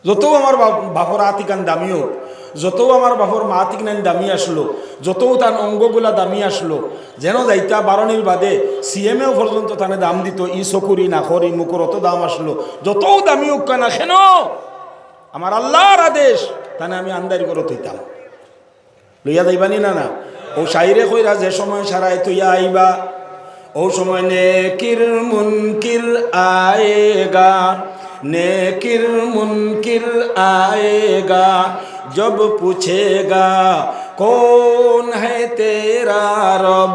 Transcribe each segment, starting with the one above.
যতও আমার বাপর আতিকান দামি হোক, যতও আমার বাপর মা আতিকান দামি আসলো, যতও তার অঙ্গগুলা দামি আসলো, যেন যাইতা বারণীর বাদে সিএমএও পর্যন্ত তানে দাম দিত, ই চকুরি নাখর ই মুখর অত দাম আসলো, যতও দামি হোক না কেন আমার আল্লাহর আদেশ তানে আমি আন্দারি করে থইতাম। লইয়া যাইবানি না না ও শাইরে কইরা যে সময় সারায় তুইয়া আইবা ও সময় নেকির মুনকির আয়েগা, नेकिर मुनकिर आएगा जब पूछेगा कौन है तेरा रब,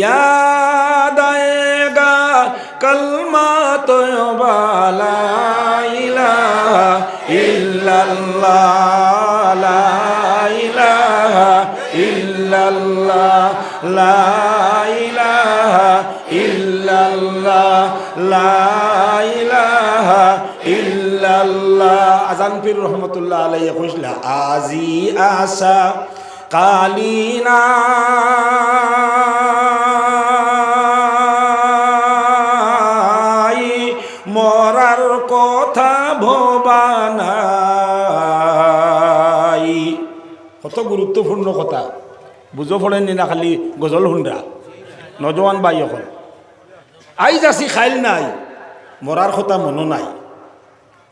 याद आएगा कलमा तौबा ला इलाहा इल्लल्लाह ला इलाहा इल्लल्लाह ला इलाहा इल्लल्लाह ला इलाहा इल्लल्लाह। আজান পীর রহমতুল্লাহ আলাইহি কইলা আজি আসা কালিনা মরার কথা ভবানাই। কত গুরুত্বপূর্ণ কথা বুঝো পড়েননি না, খালি গজল শুনরা নজওয়ান ভাই এখন আইজ আসি খাইল নাই, মরার কথা মনো নাই।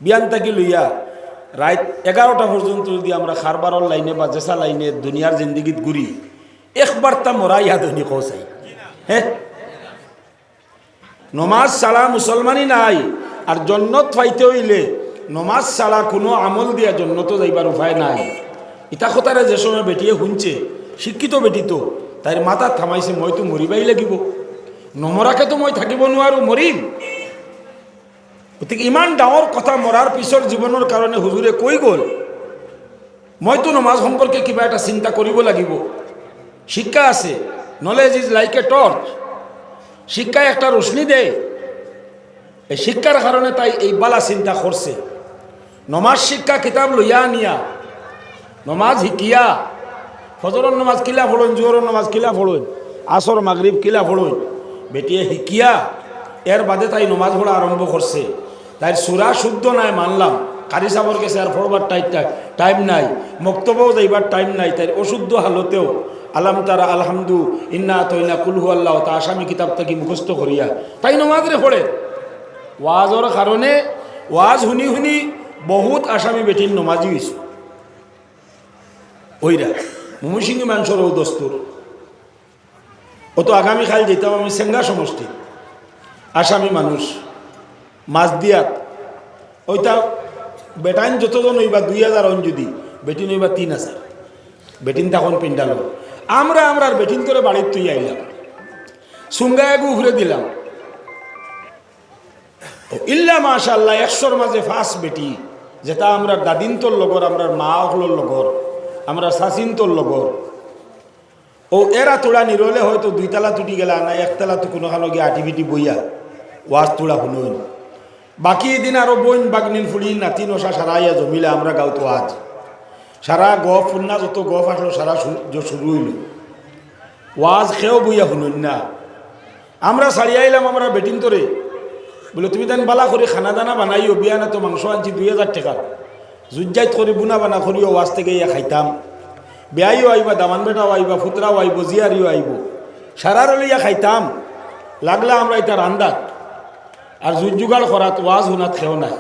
বিয়ান থাকি লইয়া রাত 11টা পর্যন্ত যদি আমরা খারবারর লাইনে বা জেসা লাইনে দুনিয়ার জিন্দিগিত ঘুরি, একবার তা মরা ইয়াদ হইনি কৌসাই। হ্যাঁ, নমাজ ছাড়া মুসলমানই নাই। আর জন্নত পাইতে হইলে নমাজ ছাড়া কোনো আমল দিয়া জন্নত যাইবার উপায় নাই। ইটা কথারে যে সময় বেটিয়ে শুনছে, শিক্ষিত বেটি তো তাইর মাথা থামাইছে মই তো মরিবাই লাগিব, নমরাকে তো মই থাকিব নোৱাৰো, মরিম। গতিকে ইমান ডাঙৰ কথা মরার পিছৰ জীৱনৰ কাৰণে হুজুৰে কৈ গ'ল, মইতো নমাজ সম্পৰ্কে কিবা এটা চিন্তা কৰিব লাগিব। শিক্ষা আছে, knowledge is like a torch, শিক্ষায় একটা রোশনি দেয়। এই শিক্ষার কারণে তাই এই বালা চিন্তা করছে। নমাজ শিক্ষা কিতাব লইয়া নিয়া নমাজ শিকিয়া ফজরের নমাজ কিলা পড়ুন, জোহরের নমাজ কিলা পড়ুন, আসর মাগরিব কিলা পড়ুন, বেটিয়ে শিকিয়া এর বাদে তাই নমাজ পড়া আরম্ভ করছে। তাই সুরা শুদ্ধ নাই মানলাম, কারি সাবর গেছে আর পড়বার টাইম নাই, মক্তবও যাইবার টাইম নাই, তাই অশুদ্ধ হালতেও আলাম তারা আলহামদু ইন্না তৈনা কুলহু আল্লাহ তা আসামি কিতাব থেকে মুখস্থ করিয়া তাই নমাজরে পড়ে। ওয়াজর কারণে ওয়াজ শুনি শুনি বহুত আসামি বেটির নমাজি হয়েছে। ওইরা ময়মনসিংহ মানুষের ও দস্তুর। ও তো আগামীকাল যেতাম আমি সেঙ্গা সমষ্টি, আসামি মানুষ মাছ দিয়াত ওইটা বেটাইন যতজন হইবা 2000 অন, যদি বেটিন হইবা 3000। বেটিন তখন পিন্ডালো আমরা বেটিন করে বাড়ির তুই আইলাম, সুঙ্গায়াগু ঘুরে দিলাম। ইল্লা মাশাআল্লাহ 100-র মাঝে ফার্স্ট বেটি, যেটা আমরা দাদিন তোর লগর, আমরা মা হলোর লগর, আমরা শাসিন তোর লগর। ও এরা তোড়া নিরলে হয়তো 2 তালা তুটি গেলা না, 1 তালা তো কোনোখানো গিয়ে আটিভিটি বইয়া ওয়াজ তোড়া শুনুন। বাকি দিন আরো বইন বাগনিন ফুড়ি নাতি নশা সারাইয়া জমিলে আমরা গাওতো আজ সারা গফ ফুন্না যত গফ আসলো সারা শুরু হইল। ওয়াজ খেয়েও বইয়া শুনুন না। আমরা সারিয়া আইলাম আমরা বেটিং তোরে, বলে তুমি দেন বালা করে খানা দানা বানাইও, বিয়া না তো মাংস আনছি 2000 টাকার, জুজ্জাইত করে বুনা বানা করিও, ওয়াজ থেকে ইয়া খাইতাম। বেয়াইও আইবা, দামান বেটাও আইবা, ফুতরাও আইব, জিয়ারিও আইব, সারার লইয়া খাইতাম। লাগলা আমরা এটা রান্দাত আর জুজুগাড় করাত, ওয়াজ শুনাত খেও নাই।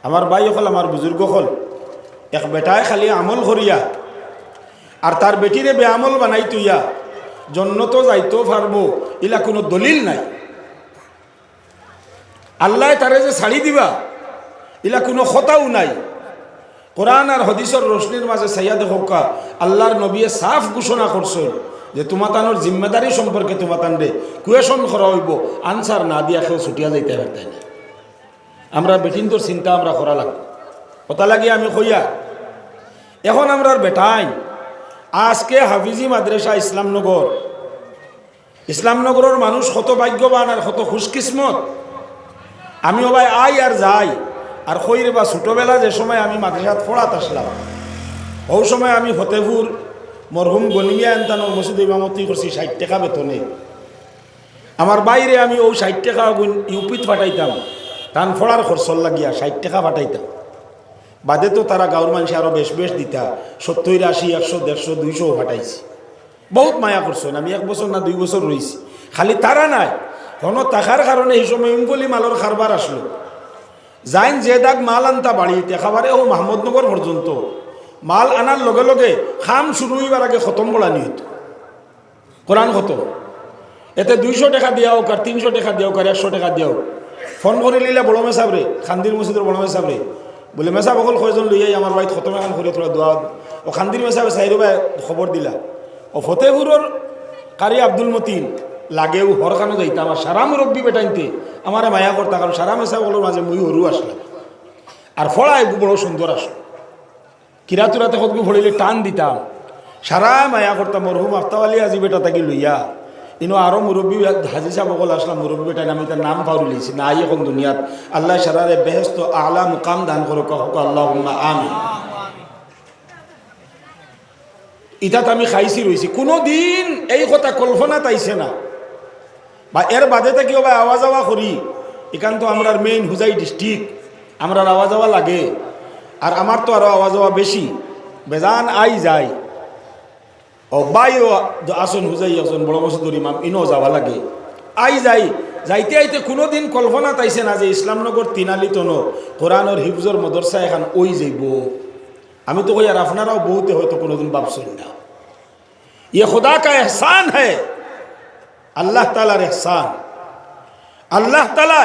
আমার ভাই হল, আমার বুজুর্গ হল, এক বেটায় খালি আমল করিয়া আর তার বেটিরে বেআমল বানাই তুইয়া জন্নত যাইতেও পারবো, ইলা কোনো দলিল নাই। আল্লাহ তারে যে ছাড়ি দিবা ইলা কোনো কথাও নাই। কোরআন আর হদিসর রোশনির মাঝে সাইয়াদে হকা আল্লাহর নবী সাফ ঘোষণা করছেন যে তোমাতানোর জিম্মেদারি সম্পর্কে তোমাতানরে কুয়েশন করা হইব, আনসার না দিয়া কেউ ছুটিয়া যাইতে পারতাই না। আমরা বেটিন তোর চিন্তা আমরা করা লাগবে। কথা লাগিয়ে আমি কইয়া এখন আমরার বেটাই আজকে হাফিজি মাদ্রাসা ইসলামনগরের মানুষ কত ভাগ্যবান আর কত খুশকিসমত। আমিও ভাই আই আর যাই আর কইরে বা ছোটোবেলা যে সময় আমি মাদ্রাসাত পড়াত আসলাম, ওই সময় আমি ফতেপুর মরহুম গনিমিয়া এনতানোর মসজিদ ইমামতি করছি 60 টাকা বেতনে। আমার বাইরে আমি ওই 60 টাকা ইউপিত পাঠাইতাম, টান ফড়ার খরচর লাগিয়া 60 টাকা পাঠাইতাম। বাদে তো তারা গাঁর মানুষ আরও বেশ বেশ দিতা 70, 80, 100, 150, 200 ফাটাইছি। বহুত মায়া করছেন। আমি 1 বছর না 2 বছর রয়েছি। খালি তারা নাই, কোনো টাকার কারণে এই সময় ইমকলি মালর খারবার আসলো। যাইন যে দাগ মাল আনতা বাড়িতে খাবারে ও মাহমুদনগর পর্যন্ত মাল আনার লগে লগে খাম শুরু হইবার আগে খতম বলানি হতো, কোরআন খতম। এতে 200 টাকা দিয়া হোক আর 300 টাকা দিয়া হোক আর 100 টাকা দিয়া হোক, ফোন করে নিলে বড় মেসাব রে, খান্দির মসজিদের বড় মেসাব রে, বলে মেসাব অকল কয়জন লইয়াই আমার বাড়িতে খতম এখন করে তোরা দোয়া। ও খান্দির মেসাবে সাইরো ভাই খবর দিলা। ও ফতেপুরের কারি আব্দুল মতিন লাগেও হরখানো যাইতাম। আমার সারা মুরব্বী বেটাইতে আমার মায়া করতা, কারণ সারা মেসাবগুলোর মাঝে মুই হরু আসলাম আর ফড়ায় বড় সুন্দর আসলো। কিরাতুরাতে কতগু ফড়িলে টান দিতাম, সারা মায়া করতাম। মরহুম আফতাব আলী আজি বেটা তাকে লইয়া ইনো আরও মুরব্বী হাজি সাহেব বকল আসলাম। মুরব্বী বেটাই আমি তার নাম পাউরি লইছি না, এখন দুনিয়াত আল্লাহ সারারে বেহেস্ত আলা মুকাম দান করো, কহ আল্লাহুম্মা আমিন। ইটাত আমি খাইছি রয়েছি, কোনো দিন এই কথা কল্পনা তাইছে না। বা এর বাদে থাকিও বা আওয়া যাওয়া করি, এখান তো আমরা মেইন হুজাই ডিস্ট্রিক্ট, আমরা আওয়া যাওয়া লাগে। আর আমার তো আরও আওয়া যাওয়া বেশি, বেজান আই যায়। ও বাইও আসন হুজাই আসন বড় মসজিদুর ইমাম, ইনো যাওয়া লাগে, আই যাই। যাইতে আইতে কোনো দিন কল্পনা তাইছে না যে ইসলামনগর তিনালিতনো কোরআনের হিফজর মদরসা এখন ওই যাইব। আমি তো কই আর আপনারাও বহুতে হয়তো কোনোদিন ভাবছেন না। ये खुदा का एहसान है, আল্লাহ তাআলার এহসান। আল্লাহ তাআলা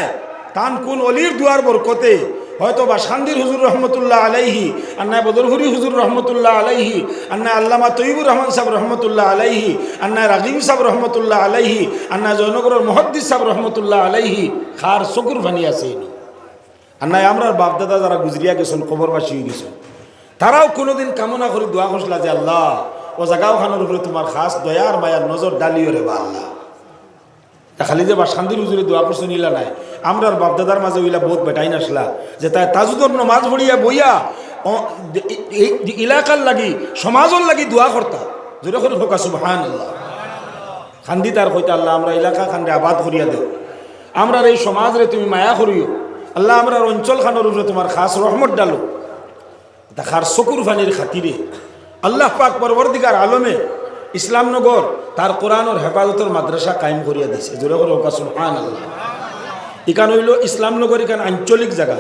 তান কোন অলির দুয়ার বরকতে হয়তো বা শান্দির হুজুর রহমতুল্লাহ আলাইহি, আন্না বদরহুরি হুজুর রহমতুল্লাহ আলাইহি, আন্না আল্লামা তৈবুর রহমান সাহেব রহমতুল্লাহ আলাইহি, আন্না রাজিম সাহেব রহমতুল্লাহ আলাইহি, আন্না জয়নগরের মুহাদ্দিস সাহেব রহমতুল্লাহ আলাইহি খার চকুর ফানি আছে। আন্না আমরার বাপদাদা যারা গুজরিয়া গেছেন, কবরবাসী হয়ে গেছেন, তারাও কোনোদিন কামনা করে দোয়া করছিলা যে আল্লাহ ও জাগাও খানোর উপরে তোমার খাস দয়ার মায়ার নজর ডালিও রে বা আল্লাহ। তা খালি যে বা শান্তির হুজুরে দোয়া করছেন ইলা নাই, আমরার বাপদাদার মাঝে ওইলা বহুত বেটাই নাসলা যে তাই তাজুদর নমাজ পড়িয়া বইয়া এলাকার লাগি সমাজর লাগি দোয়া করতা। জোরে করে হোকা সুবহানাল্লাহ। খান্দি তার কইতা আল্লাহ আমরা এলাকা খান্ডে আবাদ করিয়া দেও, আমরার এই সমাজরে তুমি মায়া করিও আল্লাহ, আমরার অঞ্চল খানোর উপরে তোমার খাস রহমত ডালো। দেখার চকুর ফানির খাতিরে আল্লাহ পাক পরবর্তীকার আলমে ইসলামনগর তার কোরআনের হেফাজতের মাদ্রাসা কায়েম করিয়া দিছে। জোরে করে হোকা সুবহানাল্লাহ। ইকান হইল ইসলামনগর, ইকান আঞ্চলিক জায়গা।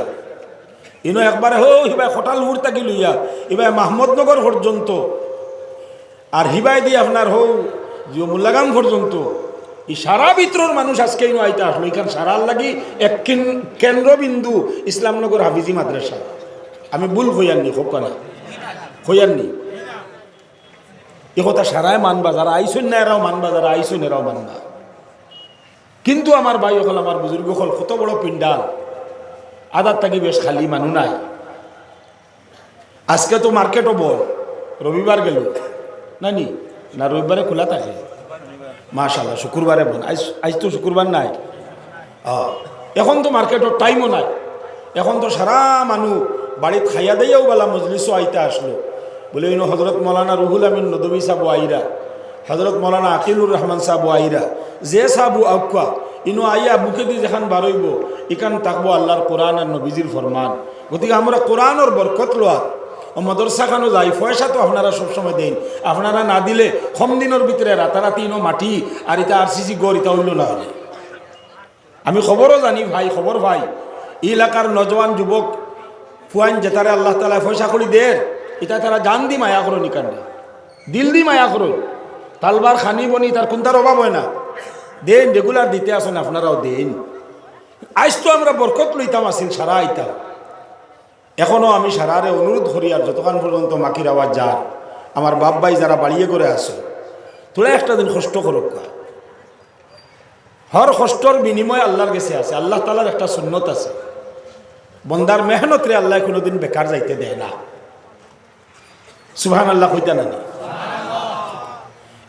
ইনো একবারে হো হিবাই খটালহুর তাকি লইয়া এবার মাহমুদনগর পর্যন্ত, আর হিবাই দিয়ে আপনার হো মোল্লাগাম পর্যন্ত, এই সারা ভিতরের মানুষ আজকে ইনো আইতে আসলো। এখান সারার লাগি এক কেন্দ্রবিন্দু ইসলামনগর হাফিজি মাদ্রাসা। আমি ভুল হইয়াননি, হোক না হইয়াননি, এ কথা সারায় মানবা, যারা আইসুন না এরাও মানবা, যারা আইসুন এরাও মানবা। কিন্তু আমার ভাই হল, আমার বুজুর্গ হল, কত বড় পিন্ডাল, আদার থাকি বেশ খালি মানুষ নাই। আজকে তো মার্কেটও বল, রবিবার গেল নানি না, রবিবারে খোলা থাকে মাশাআল্লাহ, শুক্রবারে বল, আজ তো শুক্রবার নাই। এখন তো মার্কেটের টাইমও নাই, এখন তো সারা মানুষ বাড়িতে খাইয়া দিয়েও বেলা মজলিসও আইতে আসলো। বলে ইনো হজরত মৌলানা রুহুল আমিন নদবী সাহেব আইরা, হজরত মৌলানা আকিলুর রহমান সাহেব আইরা, যে সাহেব আউকা ইনো আইয়া বুকে দিয়ে যেখান বারইব এখান থাকবো আল্লাহর কোরআন আর নবীজির ফরমান। গতিকে আমরা কোরআনের বরকত লোয়া ও মাদ্রাসা খানো যাই, পয়সা তো আপনারা সবসময় দেন, আপনারা না দিলে কম দিনের ভিতরে রাতারাতি ইনো মাটি আর এটা আরসিসি গড় এটা হইল না হলে। আমি খবরও জানি ভাই, খবর ভাই, এই এলাকার নজওয়ান যুবক ফুয়াইন যেতারে আল্লাহ তালা পয়সা করি দের, এটা তারা জান দি মায়া করো নিকান্ডে, দিল দি মায়া করো, তালবার খানি বনি তার কোনটার অভাব হয় না, দেন রেগুলার দিতে আসেন, আপনারাও দেন। আজ তো আমরা বরকত লইতাম আসিল সারা আইতাম, এখনও আমি সারারে অনুরোধ করি আর যতক্ষণ পর্যন্ত মাকির আওয়াজ যার, আমার বাপ ভাই যারা বাড়িয়ে করে আসো, তোরা একটা দিন কষ্ট করুক। হর কষ্টর বিনিময় আল্লাহর কাছে আছে। আল্লাহ তাআলার একটা সুন্নত আছে, বন্দার মেহনত রে আল্লাহ কোনোদিন বেকার যাইতে দেয় না। সুবহানাল্লাহ কইতা নানি?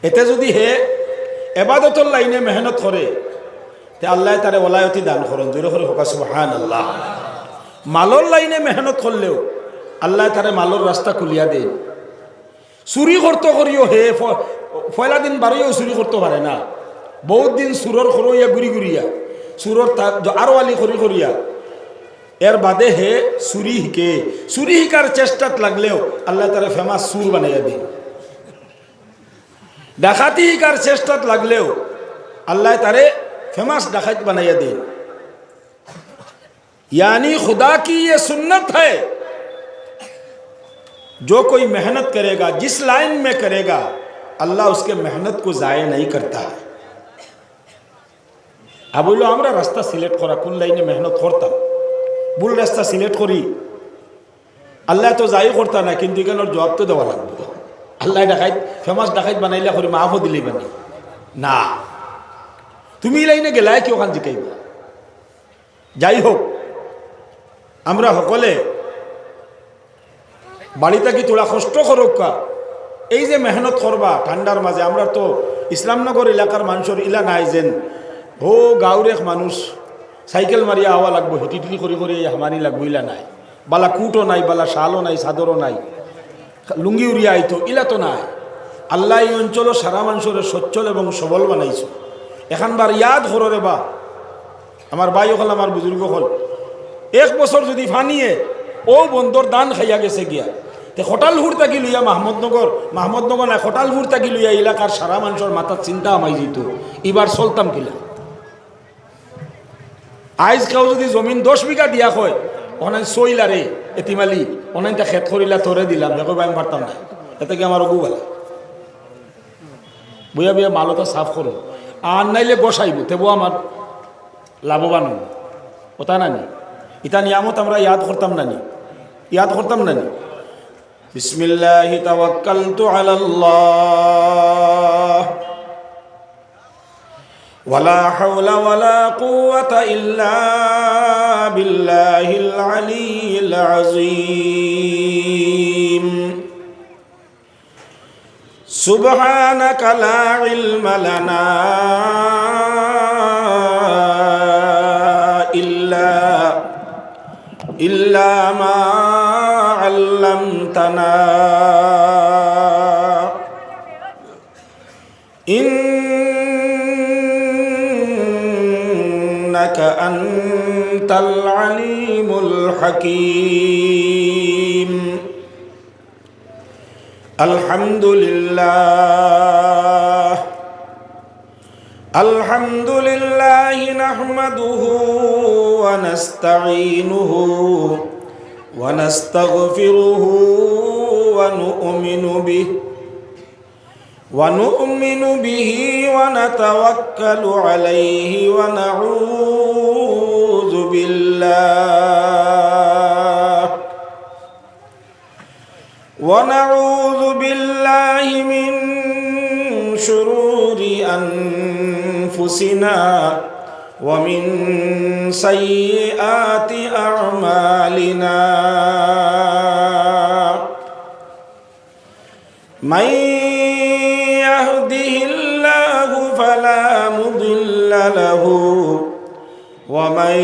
এতে যদি হে এবাদতর লাইনে মেহনত করে তে আল্লাহ তারে ওলায়তি দান করেন। জোরে করে হোকা সুবহানাল্লাহ। মালর লাইনে মেহনত করলেও আল্লাহ তারে মালর রাস্তা খুলিয়া দেন। চুরি করতে করিও হে পয়লা দিন বারোইও চুরি করতে পারে না, বহুত দিন সুরর খরইয়া ঘুরি ঘুরিয়া, সুরর আরো আলি খরি করিয়া এর বাদে হে চুরি শিকে, চুরি শিকার চেষ্টাত লাগলেও আল্লাহ তারা ফেমাস সুর বানাইয়া দিন। ডাকাতি শিকার চেষ্টাত লাগলেও अल्लाह तारे फेमस डाकत बनाया दे। यानी खुदा की ये सुन्नत है, जो कोई मेहनत करेगा जिस लाइन में करेगा अल्लाह उसके मेहनत को ज़ाया नहीं करता है। अब बोलो हमारा रास्ता सिलेक्ट करा कौन लाइने मेहनत करता भूल रास्ता सिलेक्ट करी अल्लाह तो ज़ाया करता ना, किंतु केन जवाब तो देवा लागबो। अल्लाह डाकत फेमस डाकत बनाइले करी माफ दिली बनी ना, তুমি লাইনে গেলাই কি ওখান জিকাইবা। যাই হোক, আমরা সকলে বাড়ি থাকি তোলা কষ্ট করক্কা, এই যে মেহনত করবা ঠান্ডার মাঝে, আমরা তো ইসলামনগর এলাকার মানুষের ইলা নাই যেন ও গাঁওর এক মানুষ সাইকেল মারিয়া হওয়া লাগবো, হিটিটিটি করে করে হামানি লাগবো, ইলা নাই। বালা কুটও নাই, বালা শালও নাই, চাদরও নাই, লুঙ্গি উড়িয়া আইতো, ইলা তো নাই। আল্লাহ এই অঞ্চল সারা মানুষের সচ্ছল এবং সবল বানাইছো। এখানবার ইয়াদ কররে বা আমার ভাই হল, আমার বুজুর্গ হল, এক বছর যদি ফানিয়ে ও বন্দর দান খাইয়া গেছে গিয়া, তে খটালপুর থাকি লইয়া মাহমদনগর না খটালপুর থাকি লইয়া এলাকার সারা মানুষের মাথার চিন্তা আমাই যেত এবার চলতাম কিলা। আইজ কেউ যদি জমিন 10 বিঘা দিয়া হয়, অনেক সইলারে এতিমালি অনেকটা খেত করিলা তোরে দিলাম, দেখো আমি পারতাম না, এতে কি আমার অগু বলে বইয়া বইয়া মালতা সাফ করো, আর নাইলে বসাইব তেবো আমার লাভবান হব। ওটা নানি ইটা নিয়ামত আমরা ইয়াদ করতাম নানি, ইয়াদ করতাম নানি। বিসমিল্লাহি তাওয়াক্কালতু আলাল্লাহ ওয়ালা হাওলা ওয়ালা কুওয়াতা ইল্লা বিল্লাহিল আলিয়্যিল আযীম। সুবহানাকা লা ইলমা লানা ইল্লা মা আল্লামতানা ইন্নাকা আনতাল আলিমুল হাকীম। আলহামদুলিল্লাহ আলহামদুলিল্লাহ নাহমাদুহু ওয়া নাস্তাঈনুহু ওয়া নাস্তাগফিরুহু ওয়া নু'মিনু বিহি ওয়া নাতাওয়াক্কালু আলাইহি ওয়া নাউযু বিল্লাহি মিন শুরুরি أنفسنا ومن سيئات أعمالنا من يهده الله فلا مضل له ومن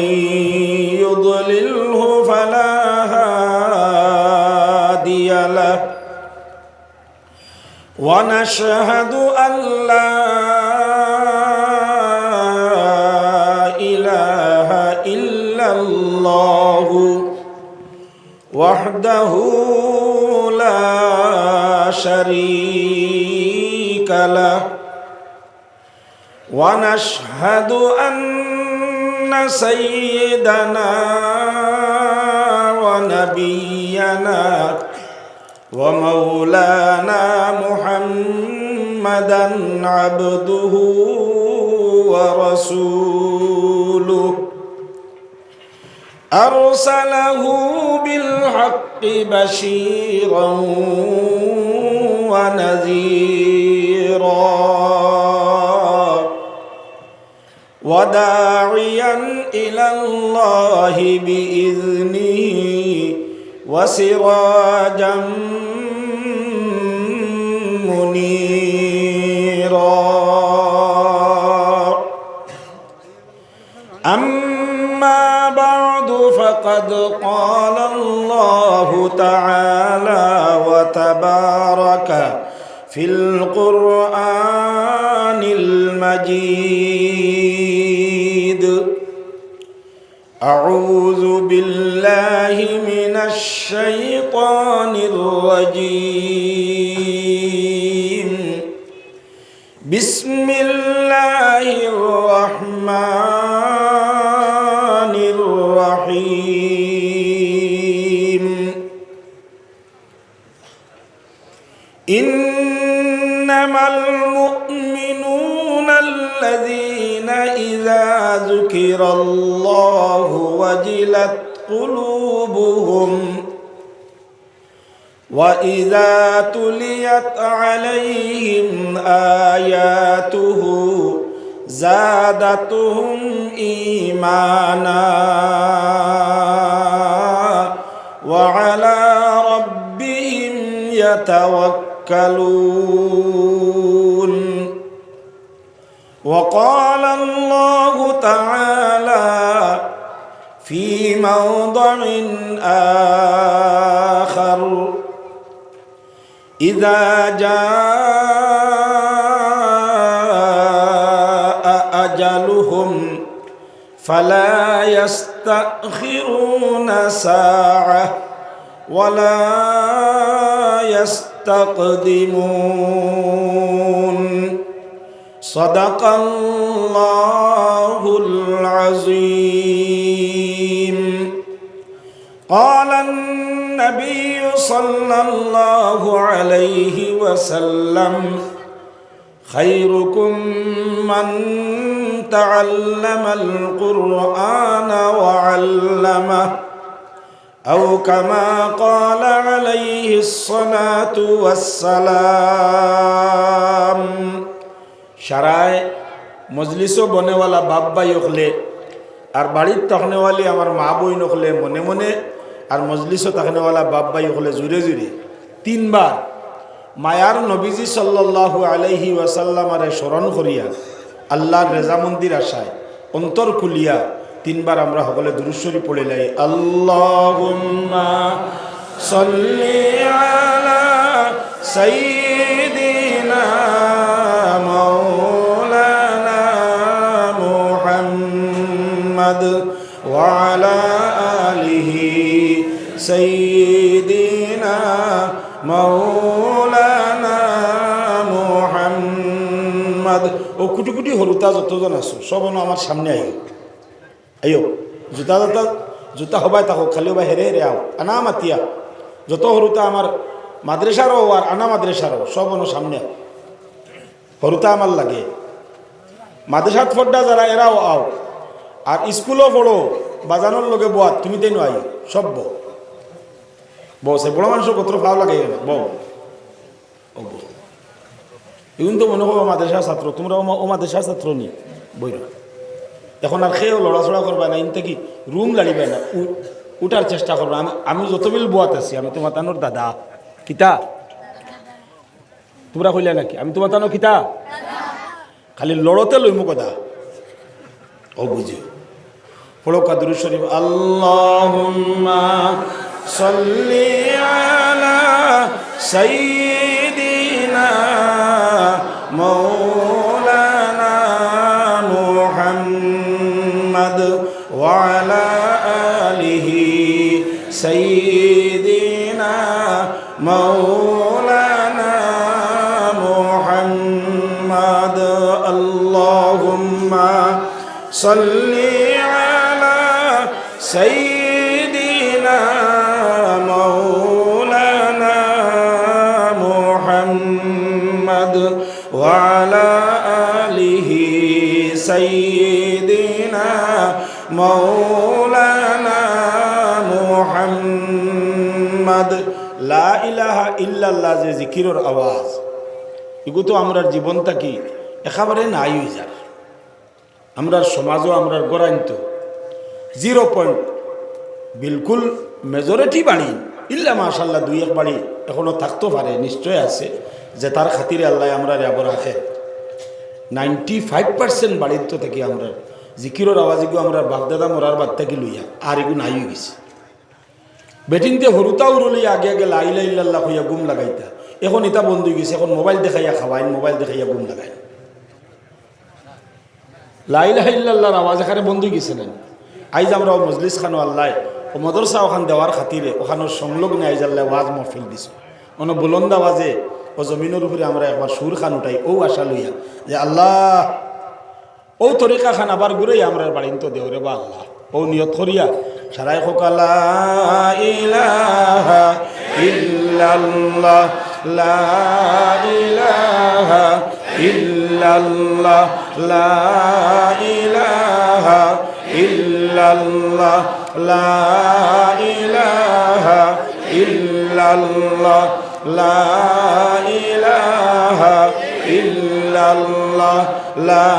يضلله فلا هادي له ونشهد أن لا إله إلا الله وحده لا شريك له ونشهد أن سيدنا ونبينا ومولانا محمدا عبده ورسوله أرسله بالحق بشيرا ونذيرا وداعيا إلى الله بإذنه وسراجا منيرا. أما بعد فقد قال الله تعالى وتبارك في القرآن المجيد أعوذ بالله من الشيطان الرجيم بسم الله الرحمن الرحيم إنما المؤمنون الذين إذا ذكر الله وجلت قلوبهم وإذا تليت عليهم آياته زادتهم إيمانا وعلى ربهم يتوكلون وقال الله تعالى في موضع آخر إذا جاء أجلهم فلا يستأخرون ساعة ولا يستقدمون صدق الله العظيم قال النبي صلى الله عليه وسلم خيركم من تعلم القرآن وعلمه أو كما قال عليه الصلاة والسلام সারায় মজলিসও বনেওয়ালা বাপ ভাই হলে আর বাড়ির তখনেওয়ালি আমার মা বই নখলে মনে মনে আর মজলিসও তখনেওয়ালা বাপ ভাই হলে জুড়ে জুড়ে তিনবার মায়ার নবীজি সাল্লাল্লাহু আলাইহি ওয়াসাল্লামারে স্মরণ করিয়া আল্লাহর রেজামন্দির আশায় অন্তর খুলিয়া তিনবার আমরা সকলে দুরূদ শরীফ পড়ে লাই আল্লাহুম্মা সাল্লি আলা সাইয়্যিদিনা মাওলানা মুহাম্মদ ওয়া আলা আলিহি সাইয়্যিদিনা মাওলানা মুহাম্মদ। ও কুটি কুটি হরুতা যতজন আছো সব আমার সামনে আইও জুতা হবাই থাকো খালিও বা হেরে হেরে আও আনা মাতিয়া যত হরুতা আমার মাদ্রাসারও আর আনা মাদ্রাসারও সব সামনে হরুতা আমার লাগে মাদ্রাসাত ফড্ডা যারা এরাও আও আর স্কুলও পড়ো বাজানোর লগে বোয়াত তুমি তাই আই সব বউ সে বড় মানুষের কত ভালো লাগে বউ এগুন তো মনে করবো মাদ্রাসার ছাত্র তোমরা ও মাদ্রাসার ছাত্র নি বই এখন আর খেয়েও লড়াচড়া করবে না ইনতে কি রুম লাড়িবে না উঠার চেষ্টা করবো আমি যতবিল বোয়াত আছি আমি তোমার তানোর দাদা কিতা তোমরা কইলে নাকি আমি তোমার তানো কিতা খালি লড়তে লইমু কথা ও বুঝি ফড়কা দুরূদ শরীফ আল্লাহুম্মা সাল্লি আলা সাইয়্যিদিনা মাওলানা মুহাম্মদ ওয়া আলা আলিহি সাইয়্যিদিনা মাওলানা মুহাম্মদ আল্লাহুম্মা সাল্লি আলা সাইয়্যিদিনা মাওলানা মুহাম্মদ ওয়া আলা আলিহি সাইয়্যিদিনা মাওলানা মুহাম্মদ। লা ইলাহা ইল্লাল্লাহ যে জিকিরের আওয়াজ এগুলো তো আমরার জীবনটা কি একেবারে নাই হয়ে যায় আমরার সমাজও আমরার গড়াইন্ত 0 বিলকুল মেজরিটি বাড়ি ইল্লা মাশাল্লাহ 2-1 বাড়ি এখনো থাকতে পারে নিশ্চয় আছে যে তার খাতিরে আল্লাহ আমরা আবার রাখে 95% বাড়ির তো থেকে আমরা জিকিরের আওয়াজগুলো আমরা বাগদাদা মরার বাদ থেকে লইয়া আর এগুলো নাই হয়ে গেছে বেটিনতে হরুতাও রলি আগে আগে লা ইলাহা ইল্লাল্লাহ কইয়া গুম লাগাইতা এখন এটা বন্ধ হয়ে গেছে এখন মোবাইল দেখাইয়া খাওয়াইন মোবাইল দেখাইয়া গুম লাগাইন লা ইলাহা ইল্লাল্লাহর আওয়াজ এখানে বন্ধ হয়ে গেছে না আইজ আমরা মজলিস খানো আল্লাহ ও মদরসা ওখান দেওয়ার খাতিরে ওখানোর সংলগ্নে আইজ আল্লাহ ওয়াজ মহফিল দিছ অন্য বুলন্দা ওয়াজে ও জমিনের উপরে আমরা একবার সুর খান উঠাই ও আশা লইয়া যে আল্লাহ ও তরিকা খান আবার ঘুরেই আমরা বাড়িন তো দেওরে বা আল্লাহ ও নিয়ত করিয়া সারাই খোকালা ইলাহা ইল্লাল্লাহ লা ইলাহা ইল্লাল্লাহ লা ইলাহা ইল্লাল্লাহ লা ইলাহা ইল্লাল্লাহ লা ইলাহা ইল্লাল্লাহ লা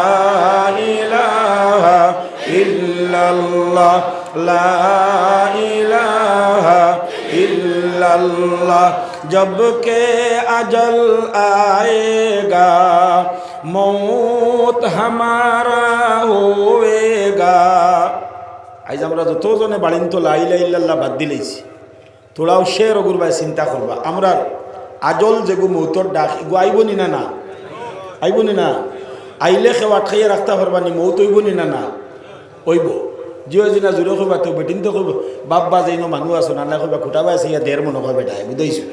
ইলাহা ইল্লাল্লাহ লা ইলাহা ইল্লাল্লাহ जब के अजल आएगा मौत हमारा होएगा আইজ আমরা যতজনে বাড়িন তো লা ইলাহা ইল্লাল্লাহ বাদ দিলেছি তোরাও শের ওগুর ভাই চিন্তা করবা আমরা আজল যেগু মৌতর ডাক এগু আইবনি না না আইবনি না আইলে খেওয়া খাইয়ে রাখতে পারবানি মৌত হইবনি না না ওইব জিও জিনা জুড়ে কইবা তো বেটিন তো কইব বাপ বা যাইনো মানুষ আছো না কইবা খুঁটা পাইছে ইয়া দেড় মনে কয় বেটা বুঝাইছো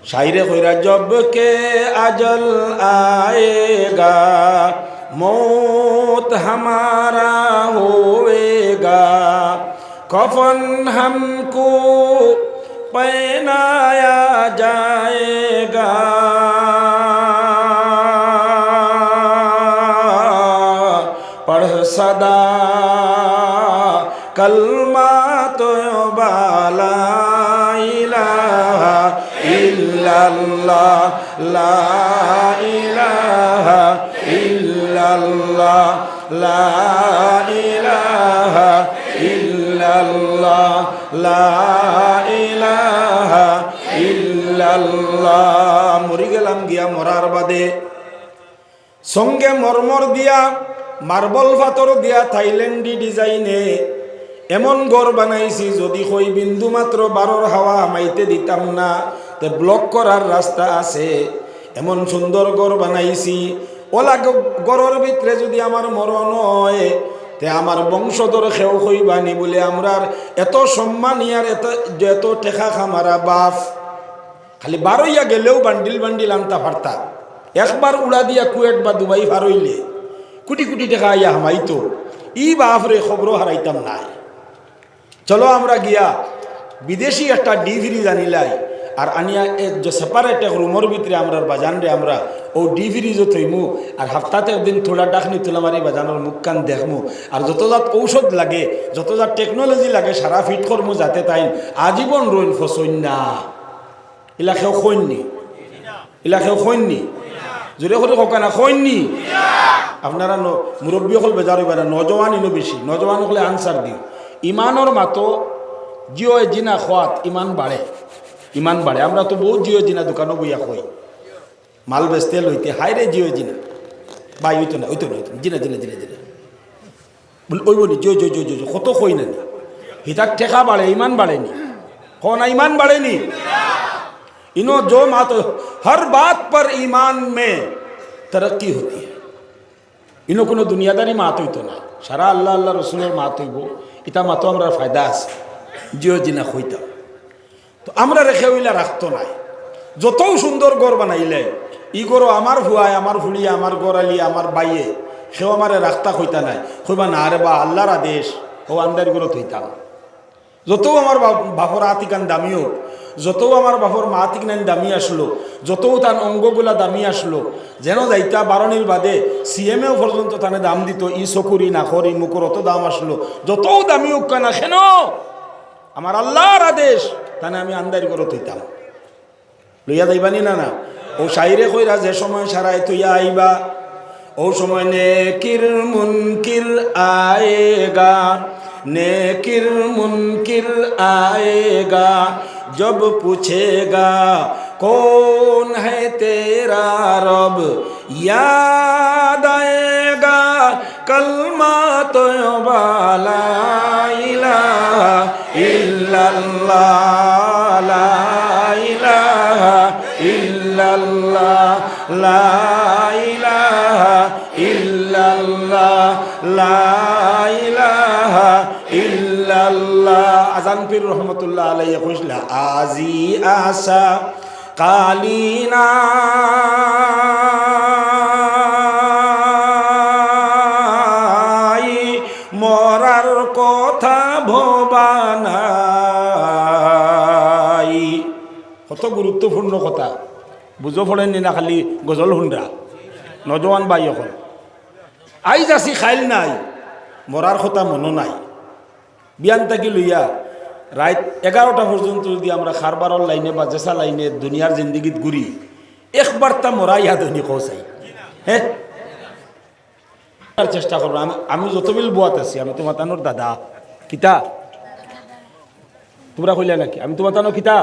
शायरे खोरा जब के अजल आएगा मौत हमारा होएगा कफन हमको पहनाया जाएगा पढ़ सदा कलमा तो बाला इलाहा इल्लल्लाह ला इलाहा इल्लल्लाह ला इलाहा इल्लल्लाह ला इलाहा इल्लल्लाह मरि गेलाम गिया मरार बादे संगे मरमर दिया मार्बल पाथर दिया थाईलैंडी डिजाइने এমন ঘর বানাইছি যদি কই বিন্দু মাত্র বারোর হাওয়া হামাইতে দিতাম না তে ব্লক করার রাস্তা আছে এমন সুন্দর ঘর বানাইছি ওলা ঘরের ভিতরে যদি আমার মরণ হয় তে আমার বংশধর খেউ কইবানি বলে আমরার এত সম্মান ইয়ার এত টেকা খামারা বাপ খালি বারোইয়া গেলেও বান্ডিল বান্ডিল আনতা পারতা একবার উড়া দিয়া কুয়েট বা দুবাই ফারইলে কোটি কোটি টাকা আইয়া হামাইতো ই বাপরে খবর হারাইতাম না চলো আমরা গিয়া বিদেশি একটা ডিভিরি জানিলাই আর আনিয়া যে সেপারেট এক রুমের ভিতরে আমরা বাজান রে আমরা ও ডিভিরিজও থইমু আর হাফতাতে একদিন থোড়া ডাকনি তুলামারি বাজানোর মুখ কান দেখমু আর যতজাত ঔষধ লাগে যতজাত টেকনোলজি লাগে সারা ফিট করমু যাতে তাই আজীবন রইন ফসইন না ইলাকেও খৈননি ইলাকেও খৈননি জোরে করে ককানা খৈননি আপনারা মুরব্বী হল বেজার হইবা না নজওয়ান ইনো বেশি নজওয়ান হলে আনসার দিও ইমানর মাতো জিও জিনা খোয়াত ইমান বাড়ে আমরা তো বহুত জিও জিনা দোকানও বইয়া কই মাল বেচতে লইতে হাই রে জিও জিনা বাই হইতো না জিনা জিনা জিনা জিনা বল ওই বলি জয় জয় জয় জয় কত কই না হিতাক ঠেকা বাড়ে ইমান বাড়েনি কনা ইমান বাড়েনি इनो जो मातो हर बात पर ईमान में तरक्की होती है इनो कोनो दुनियादारी मात हইতো না সারা আল্লাহ আল্লাহ রাসূলের মাত হইব এটা মাতো আমরা ফায়দা আছে জিও জিনা কইতাম তো আমরা রেখে হইলা রাখতো নাই যত সুন্দর ঘর বানাইলে ই গরো আমার ভুয়ায় আমার ফুলিয়া আমার গরালি আমার বাইয়ে সেও আমারে রাখতা কইতা নাই কইবা না রে বা আল্লাহর আদেশ ও আন্দার গরো হইতাম যত আমার বাপর আতিকান দামিও যত আমার বাপর মাতিক নাইন দামি আসলো যত তার অঙ্গগুলা দামি আসলো যেন যাইতা বারণির বাদে সিএমএও পর্যন্ত তানে দাম দিত ই চকুরি নাখরি মুখর অত দাম আসলো যত দামি উক্কা না কেন আমার আল্লাহর আদেশ তানে আমি আন্দার করে থইতাম লইয়া যাইবানি না না ও শাইরে কইরা যে সময় সারাই তুইয়া আইবা ও সময় নেকির মুনকির আয়েগা नेकिर मुनकिर आएगा जब पूछेगा कौन है तेरा रब याद आएगा कलमा तो ला इलाहा इल्लल्लाह ला इलाहा इल्लल्लाह ला इलाहा इल्लल्लाह আজান পীর রহমতুল্লাহ আলাইহি কইলা আজি আসা কালিনা মরার কথা ভবানাই। কত গুরুত্বপূর্ণ কথা, বুঝো পড়েননি না খালি গজল হুন্ডা নজওয়ান ভাই এখন আইজ আসি খাইল নাই, মরার কথা মনো নাই। বিয়ান থাকি লইয়া রাত 11টা পর্যন্ত যদি আমরা খারবারর লাইনে বা জেসা লাইনে দুনিয়ার জিন্দগিত ঘুরি, একবার তা মরা ইয়াদ হইনি কৌসাই। হ্যাঁ, চেষ্টা করবো। আমি যতবিল বুয়াত আছি, আমি তোমার তানোর দাদা কিতা, তোমরা কইলা নাকি আমি তোমার তানো কিতা,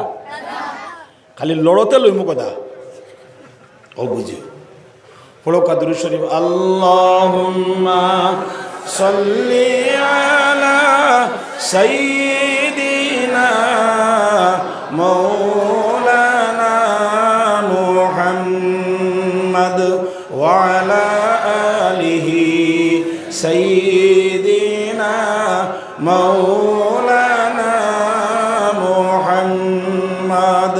খালি লড়তে লইমু কথা ও বুঝিও। পড়ো কাদরু শরীফ। আল্লাহুম্মা সাল্লি আলা সাইয়্যিদিনা মাওলানা মুহাম্মদ ওয়া আলা আলিহি সাইয়্যিদিনা মাওলানা মুহাম্মদ।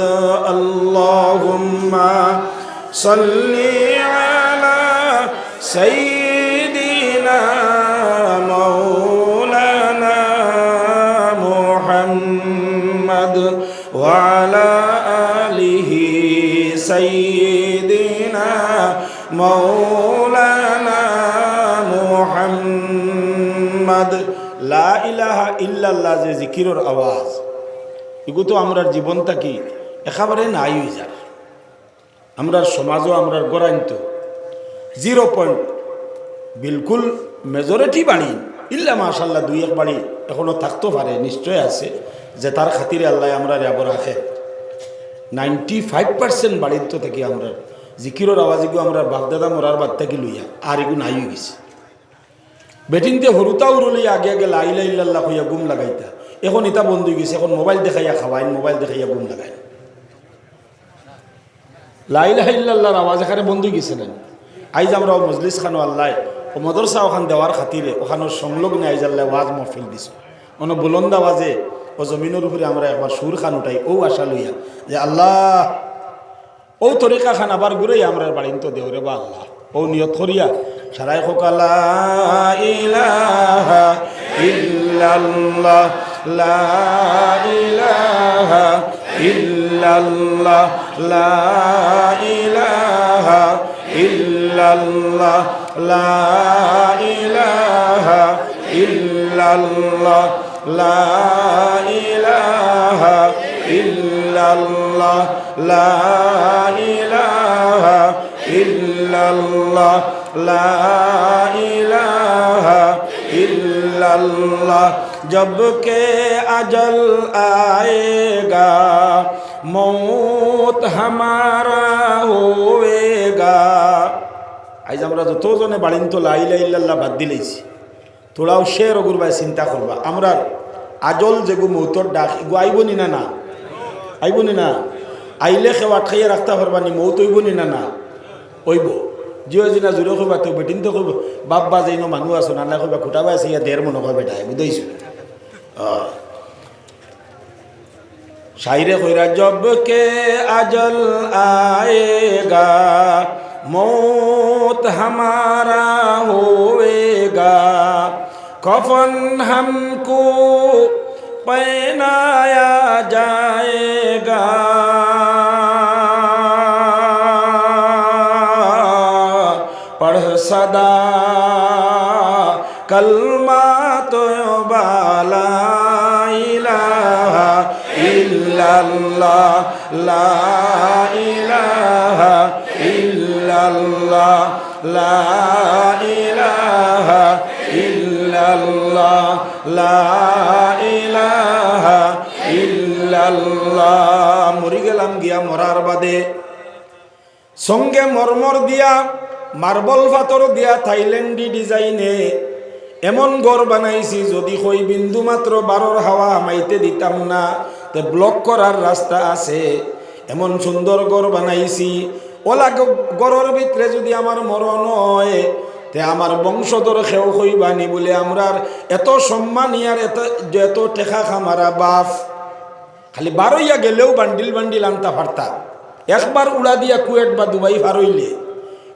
আল্লাহুম্মা সাল্লি আলা সাইয়্যিদিনা মাওলানা মুহাম্মদ ওয়া আলা আলিহি সাইয়্যিদিনা মাওলানা মুহাম্মদ। লা ইলাহা ইল্লাল্লাহ যে জিকিরের আওয়াজ, এগুলো তো আমরা জীবনটা কি একেবারে নাই হয়ে যায়। আমরার সমাজও আমরার গড়াইন্ত 0 বিলকুল মেজরিটি বাড়ি ইল্লা মাশাল্লাহ 2-1 বাড়ি এখনো থাকতে পারে, নিশ্চয় আছে যে তার খাতিরে আল্লাহ আমরা রেব রাখে। 95% বাড়ির তো থেকে আমরা জিকিরের আওয়াজ এগুলো আমরা বাপদাদা মরার বাদ থেকে লইয়া আর এগুলো নাই হয়ে গেছে। বেটিনতে হরুতাও রলিয়া আগে আগে লা ইলাহা ইল্লাল্লাহ হইয়া গুম লাগাইতা, এখন এটা বন্ধ হয়ে গেছে। এখন মোবাইল দেখাইয়া খাওয়াইন, মোবাইল দেখাইয়া গুম লাগাইন। লা ইলাহা ইল্লাল্লাহর আওয়াজ এখানে বন্ধ হয়ে গেছে না। আইজ আমরা মজলিস খানো আল্লাহ ও মদরসা ওখান দেওয়ার খাতিরে ওখানোর সংলগ্নে আইজ আল্লাহ ওয়াজ মহফিল দিছ। অন বুলন্দ আওয়াজে ও জমিনের উপরে আমরা একবার সুর খান উঠাই, ও আশা লইয়া যে আল্লাহ ও তরিকা খান আবার ঘুরেই আমরা বাড়িন তো দেওরে বা আল্লাহ ও নিয়ত করিয়া সারাই খোকা লা ইলাহা ইল্লাল্লাহ লা ইলাহা ইল্লাল্লাহ লা ইলাহা ইল্লাল্লাহ লা ইলাহা ইল্লাল্লাহ লা ইলাহা ইল্লাল্লাহ লা ইলাহা ইল্লাল্লাহ লা ইলাহা ইল্লাল্লাহ। जब के अजल आएगा मौत हमारा होएगा। আইজ আমরা যতজনে বাড়িন তো লা ইলাহা ইল্লাল্লাহ বাদ দিলেছি, তোরাও শের অগুর ভাই চিন্তা করবা আমরা আজল যেগু মৌতর ডাক এগু আইবনি না, না আইবনি না, আইলে খেওয়াট খাইয়ে রাখতে পারবানি, মৌত হইবনি না, না হইব। জিও জিনা জুড়ে কইবা তো বেটিন তো কইব বাপ্পা যেন মানুষ আছো না কইবা খুটাবা আছে ইয়া 1.5 মনে কয় বেটায় বুঝাইছো। शायरे खोरा जब के अजल आएगा मौत हमारा होएगा कफन हमको पहनाया जाएगा पढ़ सदा कलमा तो बाला इलाहा इल्लल्लाह ला इलाहा इल्लल्लाह ला इलाहा इल्लल्लाह ला इलाहा इल्लल्लाह। मरि गेलाम गिया मरार बादे संगे मरमर दिया मार्बल पाथर दिया थाईलैंडी डिजाइने एमन घर बनाइছি যদি কই বিন্দু মাত্র 12 হাওয়া মাইতে দিতাম না তে ব্লক করার রাস্তা আছে এমন সুন্দর ঘর বানাইছি ওলা ঘরের ভিতরে যদি আমার মরণ হয় তে আমার বংশধর খেও কইবানি বলে আমরার এত সম্মান ইয়ার এত টেকা খামারা বাপ খালি বারইয়া গেলেও বান্ডিল বান্ডিল আনতা পারতা একবার উড়া দিয়া কুয়েট বা দুবাই ফারইলে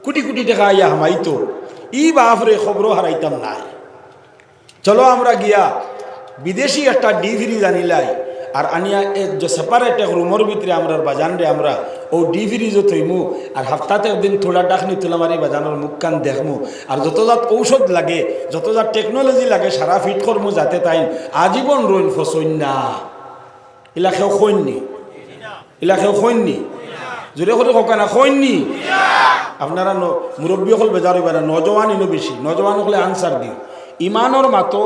কোটি কোটি টাকা আইয়া হামাইতো ই বাপরে খবর হারাইতাম নাই। চলো আমরা গিয়া বিদেশি একটা ডিভিরিজ আনিলাই আর আনিয়া যে সেপারেট এক রুমের ভিতরে আমরা বাজান রে আমরা ও ডিভিরিজও থইমু আর হাফতাতে একদিন থোড়া ডাকনি তুলামারি বাজানোর মুখ কান দেখমু আর যতজাত ঔষধ লাগে যতজাত টেকনোলজি লাগে সারা ফিট করমু যাতে তাই আজীবন রইন ফসইন না। ইলাকেও খৈননি ইলাকেও খৈননি জোরে করে ককানা খৈননি। আপনারা মুরব্বী হল বেজার হইবা না, নজওয়ান ইনো বেশি নজওয়ান হলে আনসার দিও। ইমানোর মাতো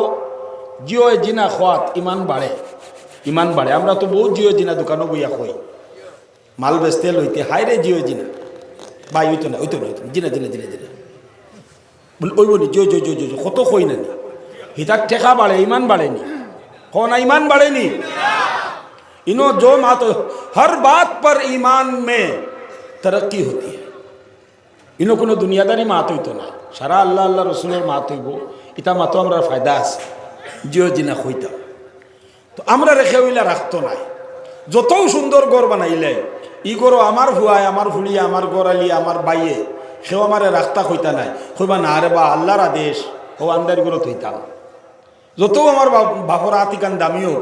জিও জিনা খোয়াত ইমান বাড়ে ইমান বাড়ে। আমরা তো বহুত জিও জিনা দোকানও বইয়া কই মাল বেচতে লইতে হাই রে জিও জিনা বাই হইতো না হইতো না জিনা জিনা জিনা জিনা বল ওই বলি জয় জয় জয় জয় কত কই না হিতার ঠেকা বাড়ে ইমান বাড়েনি না ইমান বাড়েনি। इनो जो मात हर बात पर ईमान में तरक्की होती है। इनो कोनो दुनियादारी मात हईतो ना सारा अल्लाह अल्लाह रसूलेर मात हईब इता मातो आमरा फायदा आछे जिओ जिना हईता तो आमरा रेखे हইলা রাখতো না। যত সুন্দর ঘর বানাইলে ই গরো আমার ভুয়ায় আমার ফুলিয়া আমার গড়ালি আমার বাইয়ে সেও আমারে রাখতা হইতা নাই কইবা না রে বা আল্লাহর আদেশ ও আন্দার গরো হইতাম। যত আমার বাপর আতিকান দামিও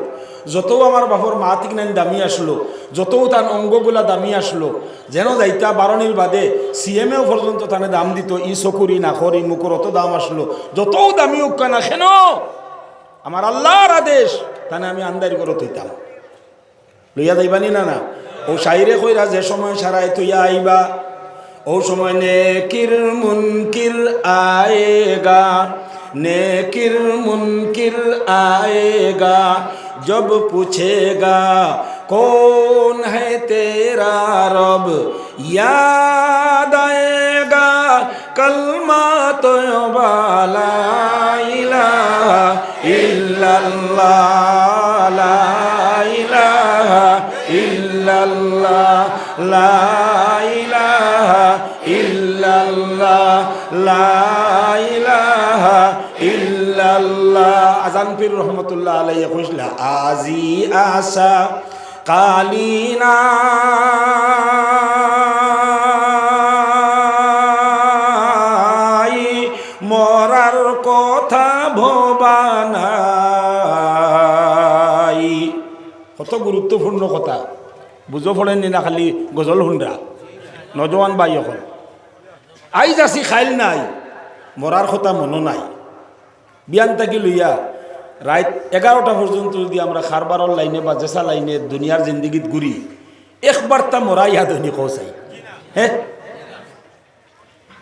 যত আমার বাপর মাতিক নাইন দামি আসলো যত তার অঙ্গগুলা দামি আসলো যেন যাইতা বারণির বাদে সিএমএও পর্যন্ত তানে দাম দিত ই চকুরি নাখরি মুখর অত দাম আসলো যত দামি হোক না কেন আমার আল্লাহর আদেশ তানে আমি আন্দারি করে থইতাম লইয়া যাইবানি না না। ও শাইরে কইরা যে সময় সারাই তুইয়া আইবা ও সময় নেকির মুনকির আয়েগা नेकिर मुनकिर आएगा जब पूछेगा कौन है तेरा रब याद आएगा कलमा तो ला इलाहा इल्लल्लाह ला इलाहा इल्लल्लाह ला इलाहा इल्लल्लाह ला इलाहा इल्लल्लाह। আজান পীর রহমতুল্লাহ আলাইহি কইলা আজি আসা কালিনা মরার কথা ভবানাই। কত গুরুত্বপূর্ণ কথা বুঝো পড়েননি না খালি গজল শুনরা নজওয়ান ভাই এখন আইজ আসি খাইল নাই মরার কথা মনো নাই। বিয়ান থাকি লইয়া রাত 11টা পর্যন্ত যদি আমরা খারবারর লাইনে বা জেসা লাইনে দুনিয়ার জিন্দিগিত ঘুরি একবার তা মরা ইয়াদ হইনি কৌসাই হ্যাঁ